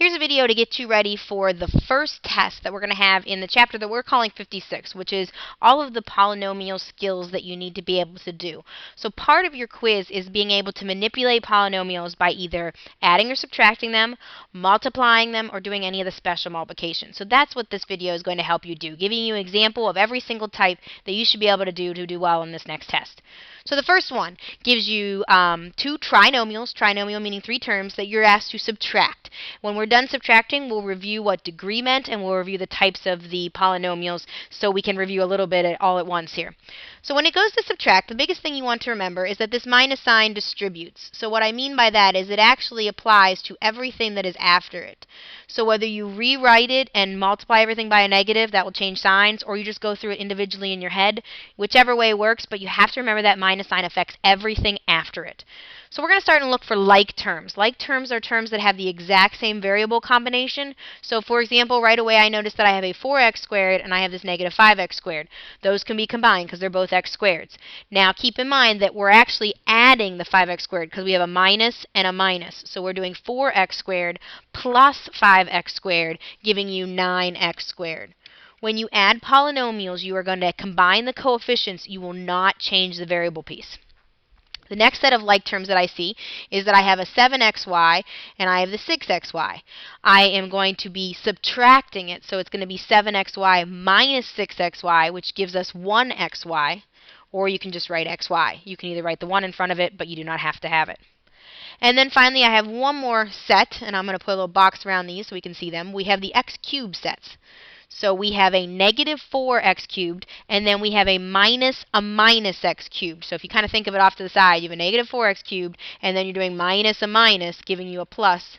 Here's a video to get you ready for the first test that we're going to have in the chapter that we're calling 56, which is all of the polynomial skills that you need to be able to do. So part of your quiz is being able to manipulate polynomials by either adding or subtracting them, multiplying them, or doing any of the special multiplication. So that's what this video is going to help you do, giving you an example of every single type that you should be able to do well in this next test. So the first one gives you two trinomials, trinomial meaning three terms, that you're asked to subtract. When we're done subtracting, we'll review what degree meant, and we'll review the types of the polynomials so we can review a little bit all at once here. So when it goes to subtract, the biggest thing you want to remember is that this minus sign distributes. So what I mean by that is it actually applies to everything that is after it. So whether you rewrite it and multiply everything by a negative, that will change signs, or you just go through it individually in your head, whichever way works, but you have to remember that minus sign affects everything after it. So we're going to start and look for like terms. Like terms are terms that have the exact same variable combination. So for example, right away I notice that I have a 4x squared and I have this negative 5x squared. Those can be combined because they're both x squareds. Now keep in mind that we're actually adding the 5x squared because we have a minus and a minus. So we're doing 4x squared plus 5x squared, giving you 9x squared. When you add polynomials, you are going to combine the coefficients. You will not change the variable piece. The next set of like terms that I see is that I have a 7xy and I have the 6xy. I am going to be subtracting it, so it's going to be 7xy minus 6xy, which gives us 1xy, or you can just write xy. You can either write the 1 in front of it, but you do not have to have it. And then finally, I have one more set, and I'm going to put a little box around these so we can see them. We have the x cubed sets. So we have a negative 4x cubed, and then we have a minus x cubed. So if you kind of think of it off to the side, you have a negative 4x cubed, and then you're doing minus a minus, giving you a plus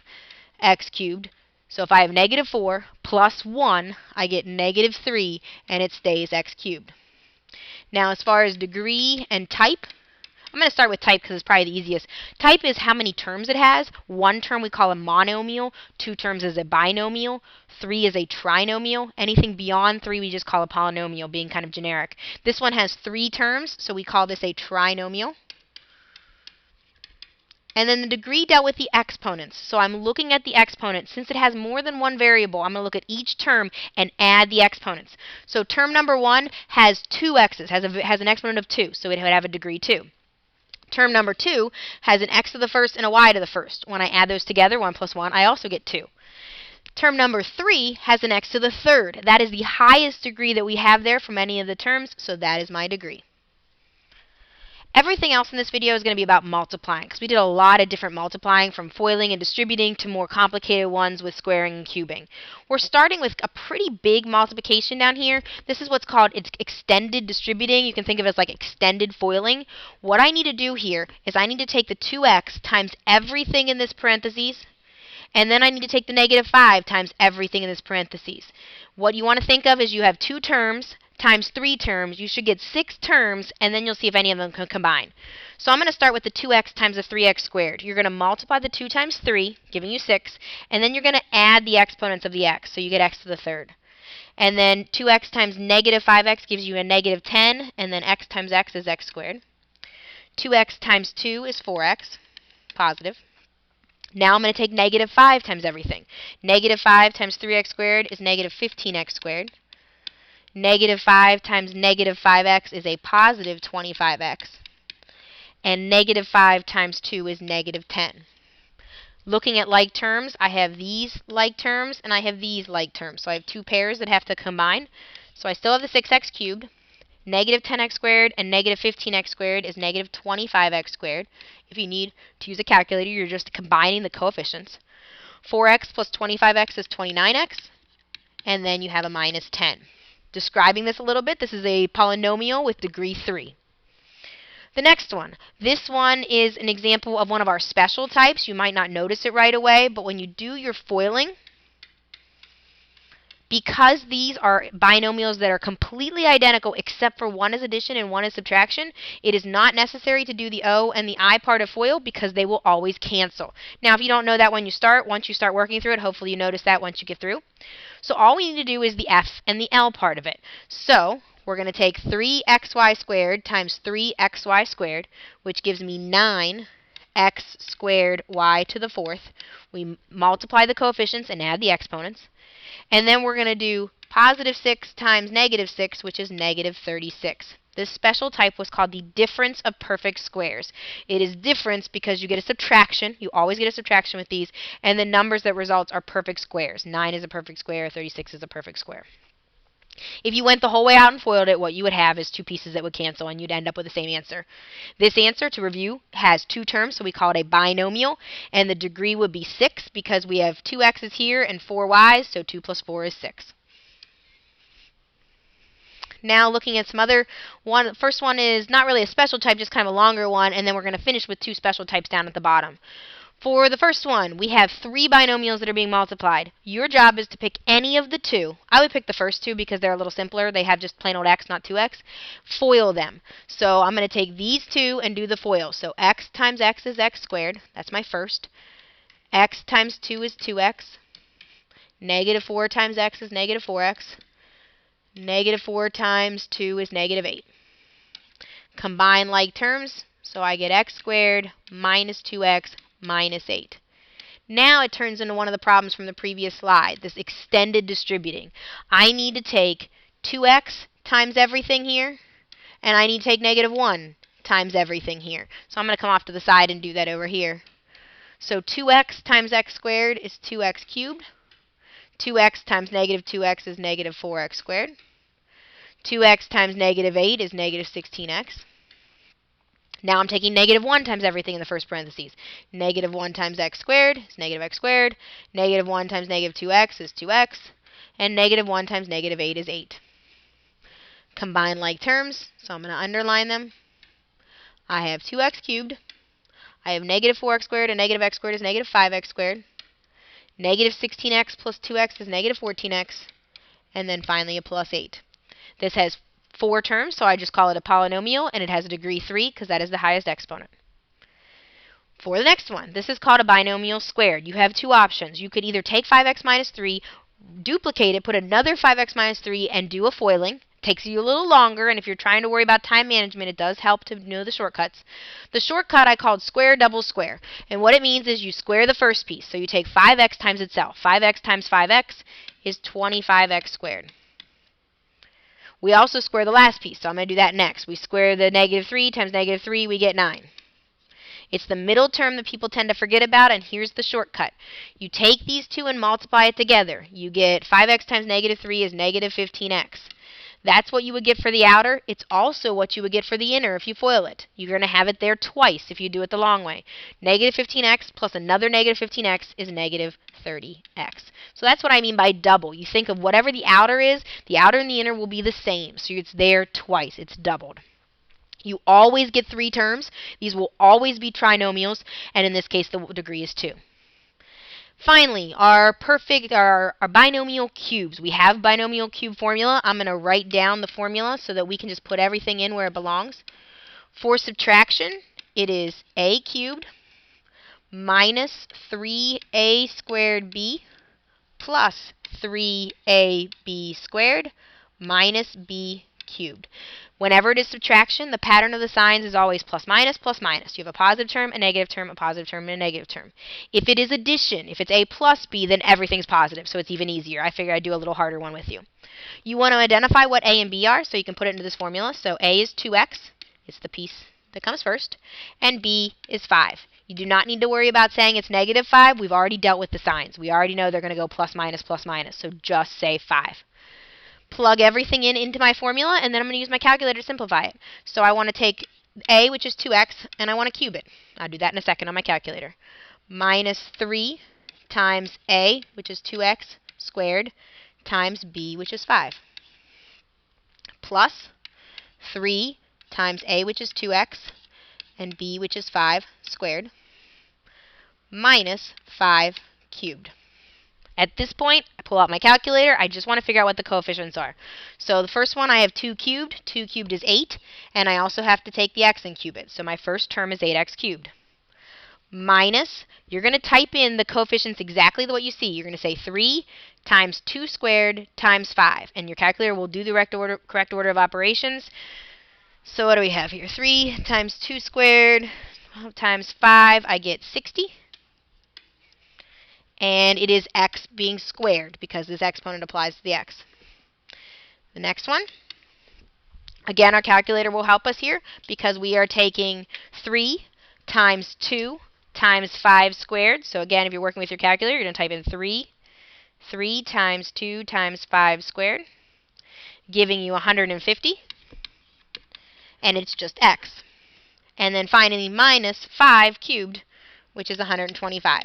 x cubed. So if I have negative 4 plus 1, I get negative 3, and it stays x cubed. Now as far as degree and type, I'm going to start with type because it's probably the easiest. Type is how many terms it has. One term we call a monomial, two terms is a binomial, three is a trinomial. Anything beyond three we just call a polynomial, being kind of generic. This one has three terms, so we call this a trinomial. And then the degree dealt with the exponents. So I'm looking at the exponents. Since it has more than one variable, I'm going to look at each term and add the exponents. So term number 1 has two x's, has an exponent of 2, so it would have a degree 2. Term number 2 has an x to the first and a y to the first. When I add those together, 1 plus 1, I also get 2. Term number 3 has an x to the third. That is the highest degree that we have there from any of the terms, so that is my degree. Everything else in this video is going to be about multiplying, because we did a lot of different multiplying, from foiling and distributing to more complicated ones with squaring and cubing. We're starting with a pretty big multiplication down here. This is what's called extended distributing. You can think of it as like extended foiling. What I need to do here is I need to take the 2x times everything in this parentheses, and then I need to take the negative 5 times everything in this parentheses. What you want to think of is you have two terms times 3 terms. You should get 6 terms, and then you'll see if any of them can combine. So I'm going to start with the 2x times the 3x squared. You're going to multiply the 2 times 3, giving you 6, and then you're going to add the exponents of the x, so you get x to the third. And then 2x times negative 5x gives you a negative 10, and then x times x is x squared. 2x times 2 is 4x, positive. Now I'm going to take negative 5 times everything. Negative 5 times 3x squared is negative 15x squared. Negative 5 times negative 5x is a positive 25x. And negative 5 times 2 is negative 10. Looking at like terms, I have these like terms and I have these like terms. So I have two pairs that have to combine. So I still have the 6x cubed. Negative 10x squared and negative 15x squared is negative 25x squared. If you need to use a calculator, you're just combining the coefficients. 4x plus 25x is 29x. And then you have a minus 10. Describing this a little bit, this is a polynomial with degree 3. The next one. This one is an example of one of our special types. You might not notice it right away, but when you do your foiling, because these are binomials that are completely identical except for one is addition and one is subtraction, it is not necessary to do the O and the I part of FOIL because they will always cancel. Now, if you don't know that when you start, once you start working through it, hopefully you notice that once you get through. So all we need to do is the F and the L part of it. So we're going to take 3xy squared times 3xy squared, which gives me 9 x squared y to the fourth. We multiply the coefficients and add the exponents. And then we're going to do positive 6 times negative 6, which is negative 36. This special type was called the difference of perfect squares. It is difference because you get a subtraction. You always get a subtraction with these. And the numbers that results are perfect squares. 9 is a perfect square. 36 is a perfect square. If you went the whole way out and FOILed it, what you would have is two pieces that would cancel, and you'd end up with the same answer. This answer, to review, has two terms, so we call it a binomial, and the degree would be 6 because we have 2 x's here and 4 y's, so 2 plus 4 is 6. Now looking at some other one. The first one is not really a special type, just kind of a longer one, and then we're going to finish with two special types down at the bottom. For the first one, we have 3 binomials that are being multiplied. Your job is to pick any of the two. I would pick the first two because they're a little simpler. They have just plain old x, not 2x. FOIL them. So I'm going to take these two and do the FOIL. So x times x is x squared. That's my first. X times 2 is 2x. Negative 4 times x is negative 4x. Negative 4 times 2 is negative 8. Combine like terms, so I get x squared minus 2x minus 8. Now it turns into one of the problems from the previous slide, this extended distributing. I need to take 2x times everything here, and I need to take negative 1 times everything here. So I'm going to come off to the side and do that over here. So 2x times x squared is 2x cubed. 2x times negative 2x is negative 4x squared. 2x times negative 8 is negative 16x. Now I'm taking negative 1 times everything in the first parentheses. Negative 1 times x squared is negative x squared. Negative 1 times negative 2x is 2x. And negative 1 times negative 8 is 8. Combine like terms, so I'm going to underline them. I have 2x cubed. I have negative 4x squared, and negative x squared is negative 5x squared. Negative 16x plus 2x is negative 14x. And then finally a plus 8. This has 4 terms, so I just call it a polynomial, and it has a degree 3 because that is the highest exponent. For the next one, this is called a binomial squared. You have two options. You could either take 5x minus 3, duplicate it, put another 5x minus 3, and do a foiling. Takes you a little longer, and if you're trying to worry about time management, it does help to know the shortcuts. The shortcut I called square double square, and what it means is you square the first piece. So you take 5x times itself. 5x times 5x is 25x squared. We also square the last piece, so I'm going to do that next. We square the negative 3 times negative 3, we get 9. It's the middle term that people tend to forget about, and here's the shortcut. You take these two and multiply it together. You get 5x times negative 3 is negative 15x. That's what you would get for the outer. It's also what you would get for the inner if you FOIL it. You're going to have it there twice if you do it the long way. Negative 15x plus another negative 15x is negative 30x. So that's what I mean by double. You think of whatever the outer is, the outer and the inner will be the same. So it's there twice. It's doubled. You always get 3 terms. These will always be trinomials, and in this case the degree is 2. Finally, our binomial cubes. We have binomial cube formula. I'm going to write down the formula so that we can just put everything in where it belongs. For subtraction, it is a cubed minus 3a squared b plus 3ab squared minus b cubed. Whenever it is subtraction, the pattern of the signs is always plus minus, plus minus. You have a positive term, a negative term, a positive term, and a negative term. If it is addition, if it's a plus b, then everything's positive, so it's even easier. I figured I'd do a little harder one with you. You want to identify what a and b are, so you can put it into this formula. So a is 2x. It's the piece that comes first. And b is 5. You do not need to worry about saying it's negative 5. We've already dealt with the signs. We already know they're going to go plus minus, so just say 5. Plug everything into my formula, and then I'm going to use my calculator to simplify it. So I want to take a, which is 2x, and I want to cube it. I'll do that in a second on my calculator. Minus 3 times a, which is 2x squared, times b, which is 5. Plus 3 times a, which is 2x, and b, which is 5 squared, minus 5 cubed. At this point, I pull out my calculator. I just want to figure out what the coefficients are. So the first one, I have 2 cubed. 2 cubed is 8. And I also have to take the x and cube it. So my first term is 8x cubed. Minus, you're going to type in the coefficients exactly what you see. You're going to say 3 times 2 squared times 5. And your calculator will do the correct order of operations. So what do we have here? 3 times 2 squared. times 5, I get 60. And it is x being squared because this exponent applies to the x. The next one, again, our calculator will help us here because we are taking 3 times 2 times 5 squared. So again, if you're working with your calculator, you're going to type in 3 times 2 times 5 squared, giving you 150, and it's just x. And then finally, minus 5 cubed, which is 125.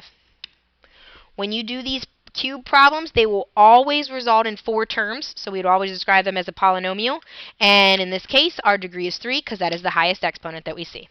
When you do these cube problems, they will always result in 4 terms, so we'd always describe them as a polynomial. And in this case, our degree is 3 because that is the highest exponent that we see.